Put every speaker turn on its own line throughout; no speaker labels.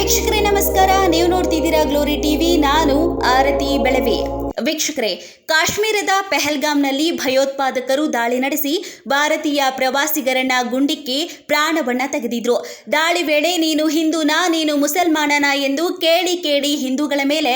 ವೀಕ್ಷಕರೇ ನಮಸ್ಕಾರ. ನೀವು ನೋಡ್ತಿದ್ದೀರಾ ಗ್ಲೋರಿ ಟಿವಿ. ನಾನು ಆರತಿ ಬೆಳವಿ. ವೀಕ್ಷಕರೇ, ಕಾಶ್ಮೀರದ ಪೆಹಲ್ಗಾಮ್ನಲ್ಲಿ ಭಯೋತ್ಪಾದಕರು ದಾಳಿ ನಡೆಸಿ ಭಾರತೀಯ ಪ್ರವಾಸಿಗರನ್ನ ಗುಂಡಿಕ್ಕಿ ಪ್ರಾಣವನ್ನ ತೆಗೆದಿದ್ರು. ದಾಳಿ ವೇಳೆ ನೀನು ಹಿಂದೂನಾ, ನೀನು ಮುಸಲ್ಮಾನನಾ ಎಂದು ಕೇಳಿ ಹಿಂದೂಗಳ ಮೇಲೆ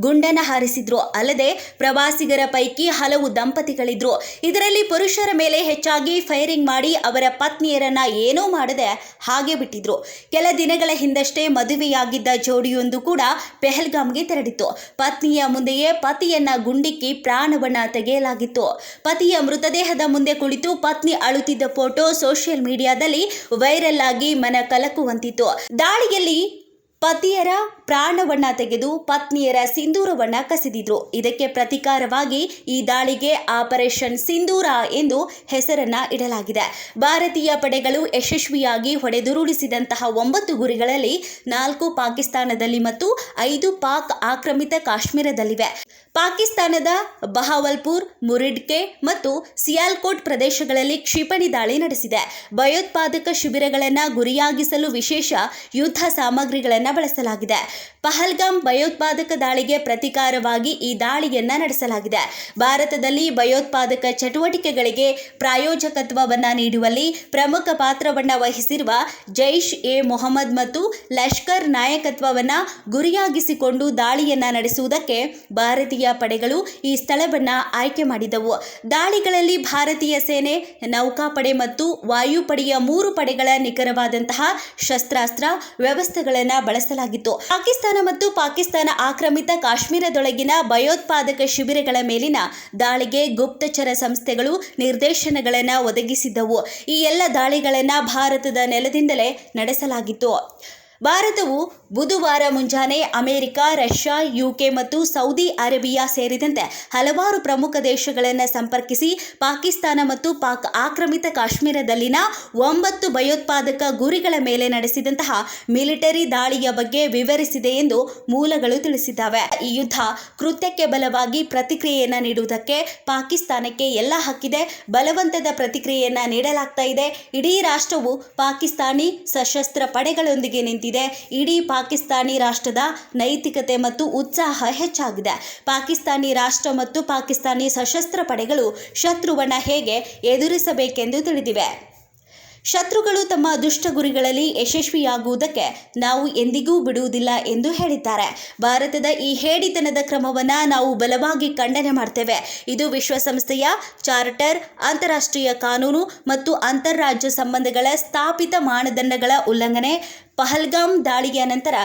ಗುಂಡನ್ನ ಹಾರಿಸಿದ್ರು. ಅಲ್ಲದೆ ಪ್ರವಾಸಿಗರ ಪೈಕಿ ಹಲವು ದಂಪತಿಗಳಿದ್ರು. ಇದರಲ್ಲಿ ಪುರುಷರ ಮೇಲೆ ಹೆಚ್ಚಾಗಿ ಫೈರಿಂಗ್ ಮಾಡಿ ಅವರ ಪತ್ನಿಯರನ್ನ ಏನೂ ಮಾಡದೆ ಹಾಗೆ ಬಿಟ್ಟಿದ್ರು. ಕೆಲ ದಿನಗಳ ಹಿಂದಷ್ಟೇ ಮದುವೆಯಾಗಿದ್ದ ಜೋಡಿಯೊಂದು ಕೂಡ ಪೆಹಲ್ಗಾಮ್ಗೆ ತೆರಳಿತ್ತು. ಪತ್ನಿಯ ಮುಂದೆಯೇ ಪತಿಯನ್ನ ಗುಂಡಿಕ್ಕಿ ಪ್ರಾಣವನ್ನ ತೆಗೆಯಲಾಗಿತ್ತು. ಪತಿಯ ಮೃತದೇಹದ ಮುಂದೆ ಕುಳಿತು ಪತ್ನಿ ಅಳುತ್ತಿದ್ದ ಫೋಟೋ ಸೋಷಿಯಲ್ ಮೀಡಿಯಾದಲ್ಲಿ ವೈರಲ್ ಆಗಿ ಮನ ಕಲಕುವಂತಿತ್ತು. ದಾಳಿಯಲ್ಲಿ ಪತಿಯರ ಪ್ರಾಣವನ್ನ ತೆಗೆದು ಪತ್ನಿಯರ ಸಿಂಧೂರವನ್ನ ಕಸಿದಿದ್ರು. ಇದಕ್ಕೆ ಪ್ರತಿಕಾರವಾಗಿ ಈ ದಾಳಿಗೆ ಆಪರೇಷನ್ ಸಿಂಧೂರ ಎಂದು ಹೆಸರನ್ನ ಇಡಲಾಗಿದೆ. ಭಾರತೀಯ ಪಡೆಗಳು ಯಶಸ್ವಿಯಾಗಿ ಹೊಡೆದುರುಳಿಸಿದಂತಹ 9 ಗುರಿಗಳಲ್ಲಿ 4 ಪಾಕಿಸ್ತಾನದಲ್ಲಿ ಮತ್ತು 5 ಪಾಕ್ ಆಕ್ರಮಿತ ಕಾಶ್ಮೀರದಲ್ಲಿವೆ. ಪಾಕಿಸ್ತಾನದ ಬಹಾವಲ್ಪುರ್, ಮುರಿಡ್ಕೆ ಮತ್ತು ಸಿಯಾಲ್ಕೋಟ್ ಪ್ರದೇಶಗಳಲ್ಲಿ ಕ್ಷಿಪಣಿ ದಾಳಿ ನಡೆಸಿದೆ. ಭಯೋತ್ಪಾದಕ ಶಿಬಿರಗಳನ್ನು ಗುರಿಯಾಗಿಸಲು ವಿಶೇಷ ಯುದ್ಧ ಸಾಮಗ್ರಿಗಳನ್ನು ಬಳಸಲಾಗಿದೆ. ಪಹಲ್ಗಾಮ್ ಭಯೋತ್ಪಾದಕ ದಾಳಿಗೆ ಪ್ರತಿಕಾರವಾಗಿ ಈ ದಾಳಿಯನ್ನ ನಡೆಸಲಾಗಿದೆ. ಭಾರತದಲ್ಲಿ ಭಯೋತ್ಪಾದಕ ಚಟುವಟಿಕೆಗಳಿಗೆ ಪ್ರಾಯೋಜಕತ್ವವನ್ನ ನೀಡುವಲ್ಲಿ ಪ್ರಮುಖ ಪಾತ್ರವನ್ನ ವಹಿಸಿರುವ ಜೈಷ್ ಎ ಮೊಹಮ್ಮದ್ ಮತ್ತು ಲಷ್ಕರ್ ನಾಯಕತ್ವವನ್ನ ಗುರಿಯಾಗಿಸಿಕೊಂಡು ದಾಳಿಯನ್ನ ನಡೆಸುವುದಕ್ಕೆ ಭಾರತೀಯ ಪಡೆಗಳು ಈ ಸ್ಥಳವನ್ನ ಆಯ್ಕೆ ಮಾಡಿದವು. ದಾಳಿಗಳಲ್ಲಿ ಭಾರತೀಯ ಸೇನೆ, ನೌಕಾಪಡೆ ಮತ್ತು ವಾಯುಪಡೆಯ 3 ಪಡೆಗಳ ನಿಖರವಾದಂತಹ ಶಸ್ತ್ರಾಸ್ತ್ರ ವ್ಯವಸ್ಥೆಗಳನ್ನು ಬಳಸಲಾಗಿತ್ತು. ಪಾಕಿಸ್ತಾನ ಮತ್ತು ಪಾಕಿಸ್ತಾನ ಆಕ್ರಮಿತ ಕಾಶ್ಮೀರದೊಳಗಿನ ಭಯೋತ್ಪಾದಕ ಶಿಬಿರಗಳ ಮೇಲಿನ ದಾಳಿಗೆ ಗುಪ್ತಚರ ಸಂಸ್ಥೆಗಳು ನಿರ್ದೇಶನಗಳನ್ನು ಒದಗಿಸಿದ್ದವು. ಈ ಎಲ್ಲ ದಾಳಿಗಳನ್ನು ಭಾರತದ ನೆಲದಿಂದಲೇ ನಡೆಸಲಾಗಿತ್ತು. ಭಾರತವು ಬುಧವಾರ ಮುಂಜಾನೆ ಅಮೆರಿಕ, ರಷ್ಯಾ, ಯುಕೆ ಮತ್ತು ಸೌದಿ ಅರೇಬಿಯಾ ಸೇರಿದಂತೆ ಹಲವಾರು ಪ್ರಮುಖ ದೇಶಗಳನ್ನು ಸಂಪರ್ಕಿಸಿ ಪಾಕಿಸ್ತಾನ ಮತ್ತು ಪಾಕ್ ಆಕ್ರಮಿತ ಕಾಶ್ಮೀರದಲ್ಲಿನ 9 ಭಯೋತ್ಪಾದಕ ಗುರಿಗಳ ಮೇಲೆ ನಡೆಸಿದಂತಹ ಮಿಲಿಟರಿ ದಾಳಿಯ ಬಗ್ಗೆ ವಿವರಿಸಿದೆ ಎಂದು ಮೂಲಗಳು ತಿಳಿಸಿದ್ದಾವೆ. ಈ ಯುದ್ಧ ಕೃತ್ಯಕ್ಕೆ ಬಲವಾಗಿ ಪ್ರತಿಕ್ರಿಯೆಯನ್ನು ನೀಡುವುದಕ್ಕೆ ಪಾಕಿಸ್ತಾನಕ್ಕೆ ಎಲ್ಲ ಹಕ್ಕಿದೆ. ಬಲವಂತದ ಪ್ರತಿಕ್ರಿಯೆಯನ್ನು ನೀಡಲಾಗ್ತಾ ಇದೆ. ಇಡೀ ರಾಷ್ಟ್ರವು ಪಾಕಿಸ್ತಾನಿ ಸಶಸ್ತ್ರ ಪಡೆಗಳೊಂದಿಗೆ ನಿಂತಿದೆ. ಇಡೀ ಪಾಕಿಸ್ತಾನಿ ರಾಷ್ಟ್ರದ ನೈತಿಕತೆ ಮತ್ತು ಉತ್ಸಾಹ ಹೆಚ್ಚಾಗಿದೆ. ಪಾಕಿಸ್ತಾನಿ ರಾಷ್ಟ್ರ ಮತ್ತು ಪಾಕಿಸ್ತಾನಿ ಸಶಸ್ತ್ರ ಪಡೆಗಳು ಶತ್ರುವನ್ನ ಹೇಗೆ ಎದುರಿಸಬೇಕೆಂದು ತಿಳಿದಿವೆ. ಶತ್ರುಗಳು ತಮ್ಮ ದುಷ್ಟ ಗುರಿಗಳಲ್ಲಿ ಯಶಸ್ವಿಯಾಗುವುದಕ್ಕೆ ನಾವು ಎಂದಿಗೂ ಬಿಡುವುದಿಲ್ಲ ಎಂದು ಹೇಳಿದ್ದಾರೆ. ಭಾರತದ ಈ ಹೇಡಿತನದ ಕ್ರಮವನ್ನು ನಾವು ಬಲವಾಗಿ ಖಂಡನೆ ಮಾಡ್ತೇವೆ. ಇದು ವಿಶ್ವಸಂಸ್ಥೆಯ ಚಾರ್ಟರ್, ಅಂತಾರಾಷ್ಟ್ರೀಯ ಕಾನೂನು ಮತ್ತು ಅಂತಾರಾಜ್ಯ ಸಂಬಂಧಗಳ ಸ್ಥಾಪಿತ ಮಾನದಂಡಗಳ ಉಲ್ಲಂಘನೆ. ಪಹಲ್ಗಾಮ್ ದಾಳಿಯ ನಂತರ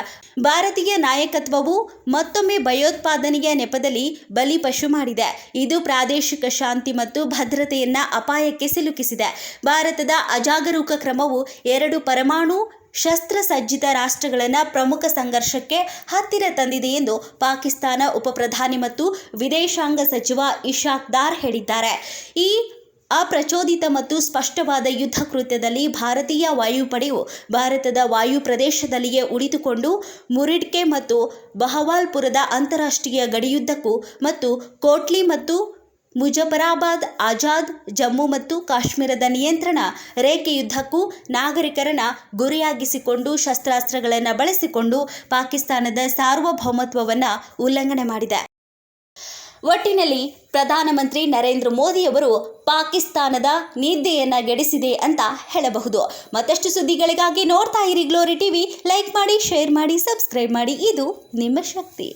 ಭಾರತೀಯ ನಾಯಕತ್ವವು ಮತ್ತೊಮ್ಮೆ ಭಯೋತ್ಪಾದನೆಯ ನೆಪದಲ್ಲಿ ಬಲಿಪಶು ಮಾಡಿದೆ. ಇದು ಪ್ರಾದೇಶಿಕ ಶಾಂತಿ ಮತ್ತು ಭದ್ರತೆಯನ್ನು ಅಪಾಯಕ್ಕೆ ಸಿಲುಕಿಸಿದೆ. ಭಾರತದ ಅಜಾಗರೂಕ ಕ್ರಮವು 2 ಪರಮಾಣು ಶಸ್ತ್ರಸಜ್ಜಿತ ರಾಷ್ಟ್ರಗಳನ್ನು ಪ್ರಮುಖ ಸಂಘರ್ಷಕ್ಕೆ ಹತ್ತಿರ ತಂದಿದೆ ಎಂದು ಪಾಕಿಸ್ತಾನ ಉಪಪ್ರಧಾನಿ ಮತ್ತು ವಿದೇಶಾಂಗ ಸಚಿವ ಇಶಾಕ್ ದಾರ್ ಹೇಳಿದ್ದಾರೆ. ಈ ಅಪ್ರಚೋದಿತ ಮತ್ತು ಸ್ಪಷ್ಟವಾದ ಯುದ್ಧ ಕೃತ್ಯದಲ್ಲಿ ಭಾರತೀಯ ವಾಯುಪಡೆಯು ಭಾರತದ ವಾಯು ಪ್ರದೇಶದಲ್ಲಿಯೇ ಉಳಿದುಕೊಂಡು ಮುರಿಡ್ಕೆ ಮತ್ತು ಬಹವಾಲ್ಪುರದ ಅಂತಾರಾಷ್ಟ್ರೀಯ ಗಡಿಯುದ್ದಕ್ಕೂ ಮತ್ತು ಕೋಟ್ಲಿ ಮತ್ತು ಮುಜಫರಾಬಾದ್, ಆಜಾದ್, ಜಮ್ಮು ಮತ್ತು ಕಾಶ್ಮೀರದ ನಿಯಂತ್ರಣ ರೇಖೆಯುದ್ದಕ್ಕೂ ನಾಗರಿಕರನ್ನ ಗುರಿಯಾಗಿಸಿಕೊಂಡು ಶಸ್ತ್ರಾಸ್ತ್ರಗಳನ್ನು ಬಳಸಿಕೊಂಡು ಪಾಕಿಸ್ತಾನದ ಸಾರ್ವಭೌಮತ್ವವನ್ನು ಉಲ್ಲಂಘನೆ ಮಾಡಿದೆ. ಒಟ್ಟಿನಲ್ಲಿ ಪ್ರಧಾನಮಂತ್ರಿ ನರೇಂದ್ರ ಮೋದಿ ಅವರು ಪಾಕಿಸ್ತಾನದ ನಿದ್ದೆಯನ್ನ ಗೆಡಿಸಿದೆ ಅಂತ ಹೇಳಬಹುದು. ಮತ್ತಷ್ಟು ಸುದ್ದಿಗಳಿಗಾಗಿ ನೋಡ್ತಾ ಇರಿ ಗ್ಲೋರಿ ಟಿವಿ. ಲೈಕ್ ಮಾಡಿ, ಶೇರ್ ಮಾಡಿ, ಸಬ್ಸ್ಕ್ರೈಬ್ ಮಾಡಿ. ಇದು ನಿಮ್ಮ ಶಕ್ತಿ.